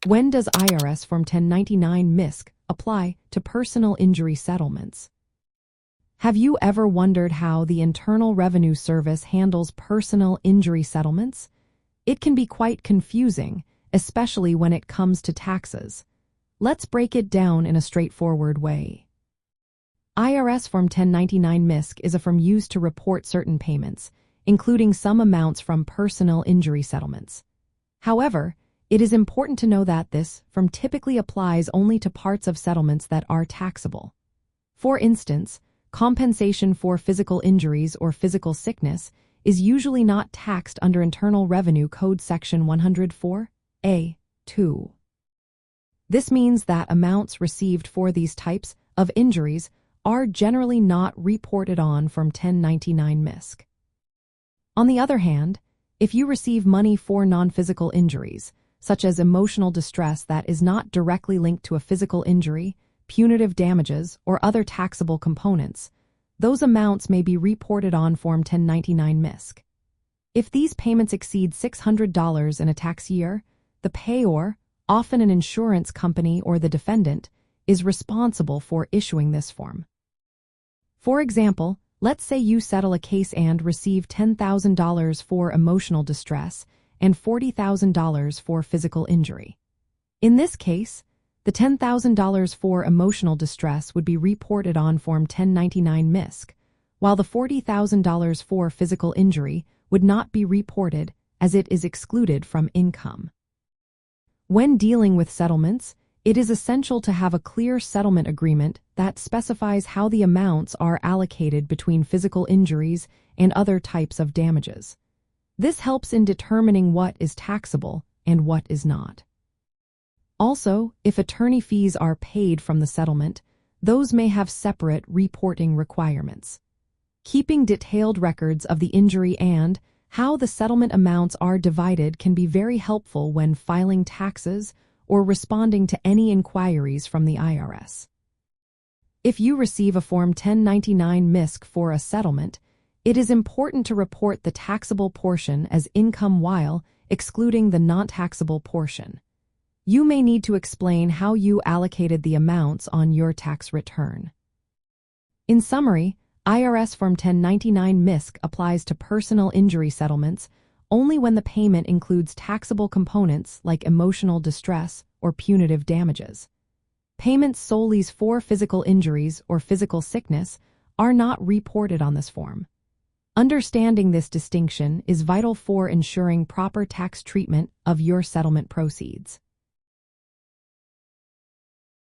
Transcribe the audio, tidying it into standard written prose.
When does IRS Form 1099 MISC apply to personal injury settlements? Have you ever wondered how the Internal Revenue Service handles personal injury settlements? It can be quite confusing, especially when it comes to taxes. Let's break it down in a straightforward way. IRS Form 1099 MISC is a form used to report certain payments, including some amounts from personal injury settlements. However, it is important to know that this form typically applies only to parts of settlements that are taxable. For instance, compensation for physical injuries or physical sickness is usually not taxed under Internal Revenue Code Section 104A(2). This means that amounts received for these types of injuries are generally not reported on Form 1099 MISC. On the other hand, if you receive money for non-physical injuries, such as emotional distress that is not directly linked to a physical injury, punitive damages, or other taxable components, those amounts may be reported on Form 1099 MISC. If these payments exceed $600 in a tax year, the payor, often an insurance company or the defendant, is responsible for issuing this form. For example, let's say you settle a case and receive $10,000 for emotional distress and $40,000 for physical injury. In this case, the $10,000 for emotional distress would be reported on Form 1099 MISC, while the $40,000 for physical injury would not be reported as it is excluded from income. When dealing with settlements, it is essential to have a clear settlement agreement that specifies how the amounts are allocated between physical injuries and other types of damages. This helps in determining what is taxable and what is not. Also, if attorney fees are paid from the settlement, those may have separate reporting requirements. Keeping detailed records of the injury and how the settlement amounts are divided can be very helpful when filing taxes or responding to any inquiries from the IRS. If you receive a Form 1099 MISC for a settlement, it is important to report the taxable portion as income while excluding the non-taxable portion. You may need to explain how you allocated the amounts on your tax return. In summary, IRS Form 1099 MISC applies to personal injury settlements only when the payment includes taxable components like emotional distress or punitive damages. Payments solely for physical injuries or physical sickness are not reported on this form. Understanding this distinction is vital for ensuring proper tax treatment of your settlement proceeds.